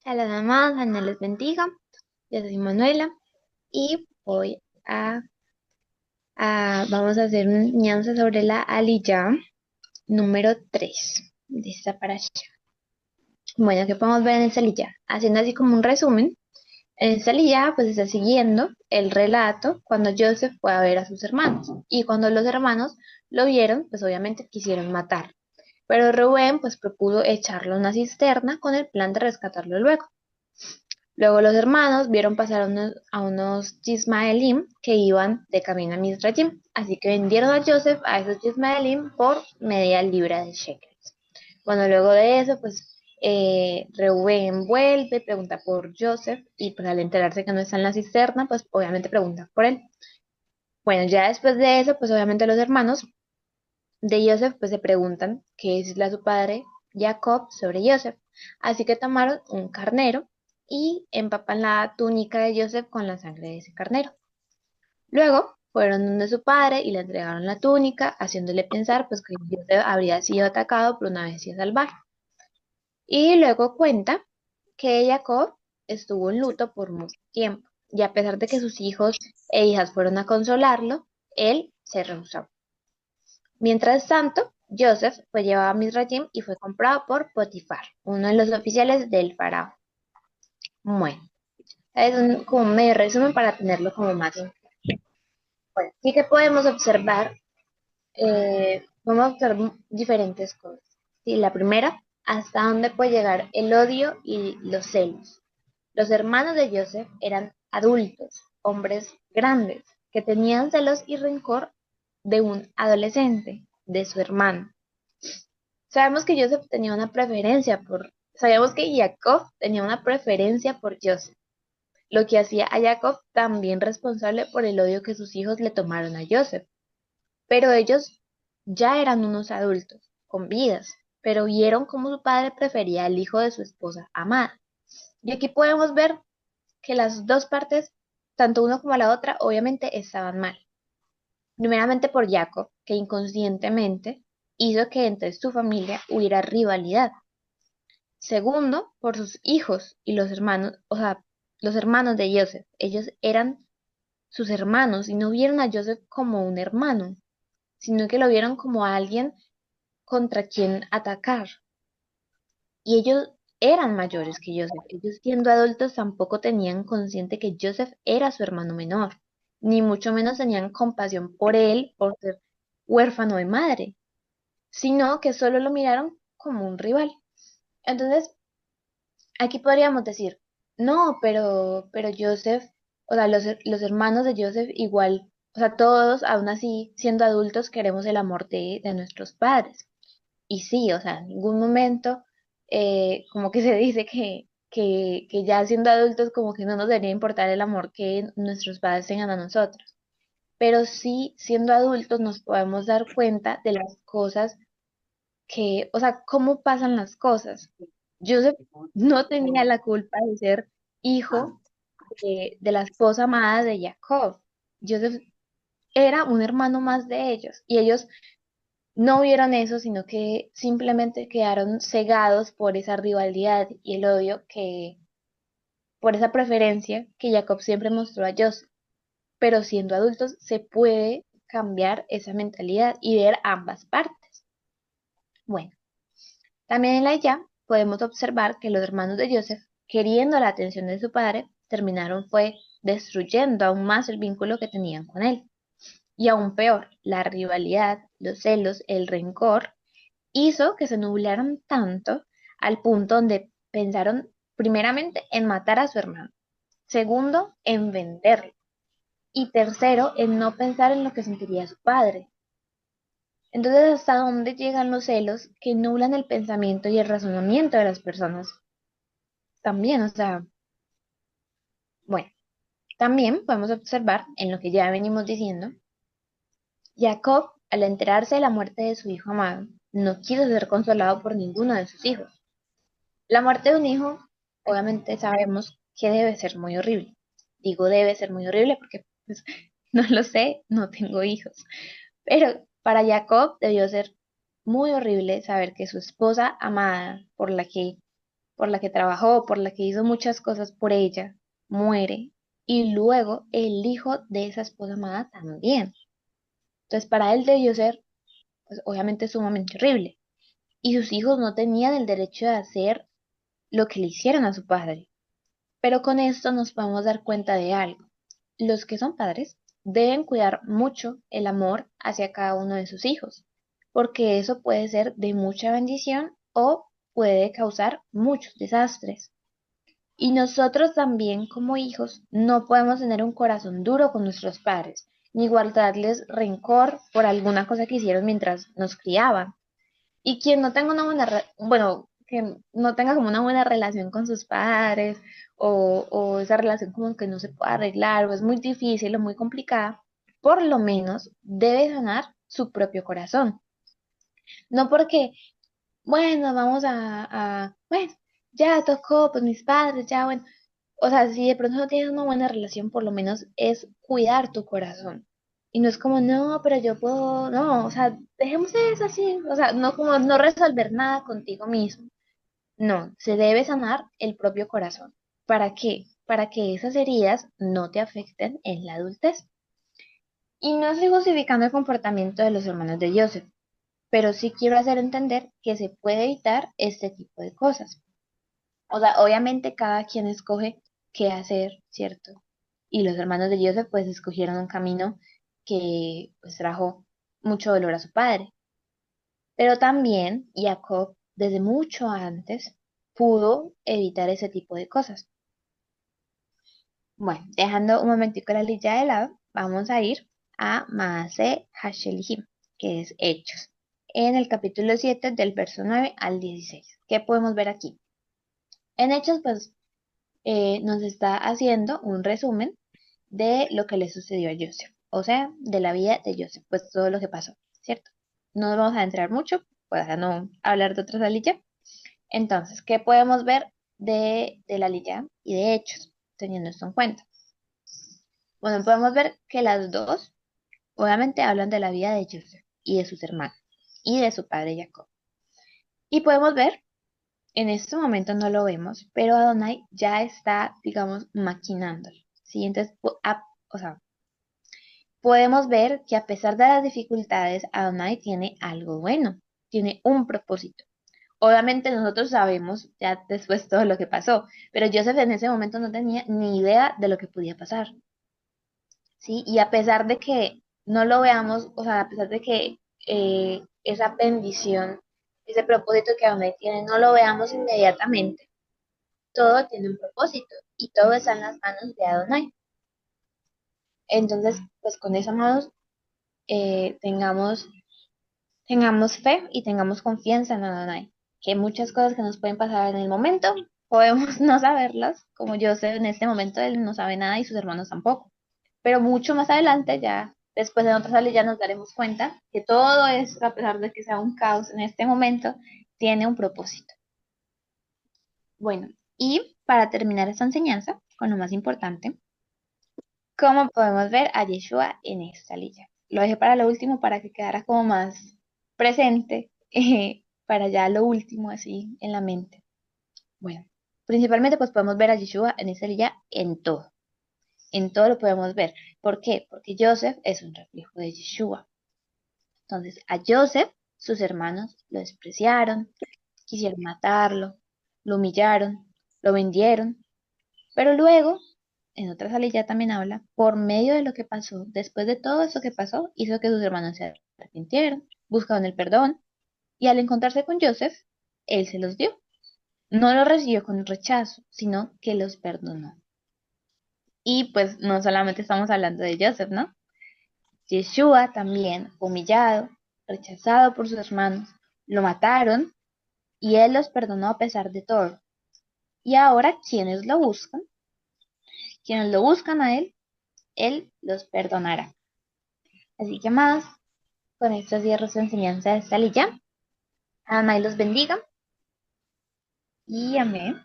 A las mamás, Dios les bendiga. Yo soy Manuela y vamos a hacer una enseñanza sobre la aliyah número 3 de esta parasha. Bueno, ¿qué podemos ver en esta aliyah? Haciendo así como un resumen, en esta aliyah pues está siguiendo el relato cuando Joseph fue a ver a sus hermanos. Y cuando los hermanos lo vieron, pues obviamente quisieron matar. Pero Rubén pues propuso echarlo a una cisterna con el plan de rescatarlo luego. Luego los hermanos vieron pasar a unos Yismaelim que iban de camino a Mizraim, así que vendieron a Joseph a esos Yismaelim por media libra de shekels. Bueno, luego de eso, pues Reuben vuelve, pregunta por Joseph y pues al enterarse que no está en la cisterna, pues obviamente pregunta por él. Bueno, ya después de eso, pues obviamente los hermanos de Joseph pues se preguntan qué es a su padre Jacob sobre Joseph. Así que tomaron un carnero y empapan la túnica de Joseph con la sangre de ese carnero. Luego fueron donde su padre y le entregaron la túnica, haciéndole pensar pues que Joseph habría sido atacado por una bestia salvaje. Y luego cuenta que Jacob estuvo en luto por mucho tiempo, y a pesar de que sus hijos e hijas fueron a consolarlo, él se rehusó. Mientras tanto, Joseph fue llevado a Misraim y fue comprado por Potifar, uno de los oficiales del faraón. Bueno, es como un medio resumen para tenerlo como más. Bueno, sí que podemos observar, diferentes cosas. Sí, la primera, hasta dónde puede llegar el odio y los celos. Los hermanos de Joseph eran adultos, hombres grandes, que tenían celos y rencor de un adolescente, de su hermano. Sabemos que Jacob tenía una preferencia por Joseph, lo que hacía a Jacob también responsable por el odio que sus hijos le tomaron a Joseph. Pero ellos ya eran unos adultos, con vidas, pero vieron cómo su padre prefería al hijo de su esposa amada. Y aquí podemos ver que las dos partes, tanto uno como la otra, obviamente estaban mal. Primeramente por Jacob, que inconscientemente hizo que entre su familia hubiera rivalidad. Segundo, por sus hijos y los hermanos, o sea, los hermanos de Joseph. Ellos eran sus hermanos y no vieron a Joseph como un hermano, sino que lo vieron como a alguien contra quien atacar. Y ellos eran mayores que Joseph. Ellos siendo adultos tampoco tenían consciente que Joseph era su hermano menor, ni mucho menos tenían compasión por él por ser huérfano de madre, sino que solo lo miraron como un rival. Entonces, aquí podríamos decir, no, pero Joseph, o sea, los hermanos de Joseph igual, o sea, todos aún así, siendo adultos, queremos el amor de nuestros padres. Y sí, o sea, en ningún momento como que se dice que ya siendo adultos como que no nos debería importar el amor que nuestros padres tengan a nosotros. Pero sí, siendo adultos nos podemos dar cuenta de las cosas o sea, cómo pasan las cosas. Joseph no tenía la culpa de ser hijo de la esposa amada de Jacob. Joseph era un hermano más de ellos y ellos no vieron eso, sino que simplemente quedaron cegados por esa rivalidad y el odio por esa preferencia que Jacob siempre mostró a Joseph. Pero siendo adultos se puede cambiar esa mentalidad y ver ambas partes. Bueno, también en la ya podemos observar que los hermanos de Joseph, queriendo la atención de su padre, terminaron fue destruyendo aún más el vínculo que tenían con él. Y aún peor, la rivalidad, los celos, el rencor, hizo que se nublaran tanto al punto donde pensaron primeramente en matar a su hermano, segundo en venderlo y tercero en no pensar en lo que sentiría su padre. Entonces, ¿hasta dónde llegan los celos que nublan el pensamiento y el razonamiento de las personas? También, o sea, bueno, también podemos observar en lo que ya venimos diciendo, Jacob, al enterarse de la muerte de su hijo amado, no quiso ser consolado por ninguno de sus hijos. La muerte de un hijo, obviamente sabemos que debe ser muy horrible. Digo debe ser muy horrible porque pues, no lo sé, no tengo hijos. Pero para Jacob debió ser muy horrible saber que su esposa amada, por la que por la que trabajó, por la que hizo muchas cosas por ella, muere. Y luego el hijo de esa esposa amada también. Entonces para él debió ser, pues, obviamente sumamente horrible. Y sus hijos no tenían el derecho de hacer lo que le hicieron a su padre. Pero con esto nos podemos dar cuenta de algo. Los que son padres deben cuidar mucho el amor hacia cada uno de sus hijos, porque eso puede ser de mucha bendición o puede causar muchos desastres. Y nosotros también como hijos no podemos tener un corazón duro con nuestros padres, ni guardarles rencor por alguna cosa que hicieron mientras nos criaban. Y quien no tenga una bueno, que no tenga como una buena relación con sus padres o esa relación como que no se puede arreglar o es muy difícil o muy complicada, por lo menos debe sanar su propio corazón. No porque, bueno, bueno, ya tocó, pues mis padres, ya, bueno. O sea, si de pronto no tienes una buena relación, por lo menos es cuidar tu corazón. Y no es como, no, pero yo puedo, no, o sea, dejemos eso así, o sea, no como no resolver nada contigo mismo. No, se debe sanar el propio corazón. ¿Para qué? Para que esas heridas no te afecten en la adultez. Y no estoy justificando el comportamiento de los hermanos de Joseph, pero sí quiero hacer entender que se puede evitar este tipo de cosas. O sea, obviamente cada quien escoge qué hacer, ¿cierto? Y los hermanos de Joseph pues escogieron un camino que pues trajo mucho dolor a su padre. Pero también Jacob, desde mucho antes, pudo evitar ese tipo de cosas. Bueno, dejando un momentico la lista de lado, vamos a ir a Maase Hashelihim, que es Hechos, en el capítulo 7 del verso 9 al 16. ¿Qué podemos ver aquí? En Hechos, pues nos está haciendo un resumen de lo que le sucedió a Joseph, o sea, de la vida de Joseph, pues todo lo que pasó, ¿cierto? No nos vamos a entrar mucho para no hablar de otra salilla. Entonces, ¿qué podemos ver de la Lilla y de Hechos, teniendo esto en cuenta? Bueno, podemos ver que las dos, obviamente, hablan de la vida de Joseph y de sus hermanos y de su padre Jacob. Y podemos ver, en este momento no lo vemos, pero Adonai ya está, digamos, maquinándolo. ¿Sí? Entonces, o sea, podemos ver que a pesar de las dificultades, Adonai tiene algo bueno, tiene un propósito. Obviamente nosotros sabemos ya después todo lo que pasó, pero Joseph en ese momento no tenía ni idea de lo que podía pasar, ¿sí? Y a pesar de que no lo veamos, o sea, a pesar de que esa bendición, ese propósito que Adonai tiene, no lo veamos inmediatamente, todo tiene un propósito y todo está en las manos de Adonai. Entonces, pues con eso, amados, tengamos fe y tengamos confianza en Adonai, que muchas cosas que nos pueden pasar en el momento, podemos no saberlas, como yo sé en este momento él no sabe nada y sus hermanos tampoco, pero mucho más adelante ya, después de otra sala ya nos daremos cuenta que todo eso, a pesar de que sea un caos en este momento, tiene un propósito. Bueno, y para terminar esta enseñanza, con lo más importante, ¿cómo podemos ver a Yeshua en esta lilla? Lo dejé para lo último para que quedara como más presente, para ya lo último así en la mente. Bueno, principalmente pues podemos ver a Yeshua en esta lilla en todo lo podemos ver. ¿Por qué? Porque Joseph es un reflejo de Yeshua. Entonces, a Joseph, sus hermanos lo despreciaron, quisieron matarlo, lo humillaron, lo vendieron, pero luego en otra salilla también habla, por medio de lo que pasó, después de todo eso que pasó, hizo que sus hermanos se arrepintieron, buscaron el perdón, y al encontrarse con Joseph, él se los dio. No los recibió con rechazo, sino que los perdonó. Y pues no solamente estamos hablando de Joseph, ¿no? Yeshua también, humillado, rechazado por sus hermanos, lo mataron y él los perdonó a pesar de todo. Y ahora, quienes lo buscan a él los perdonará. Así que más, con esto cierro su enseñanza de esta lilla. Adonai los bendiga y amén.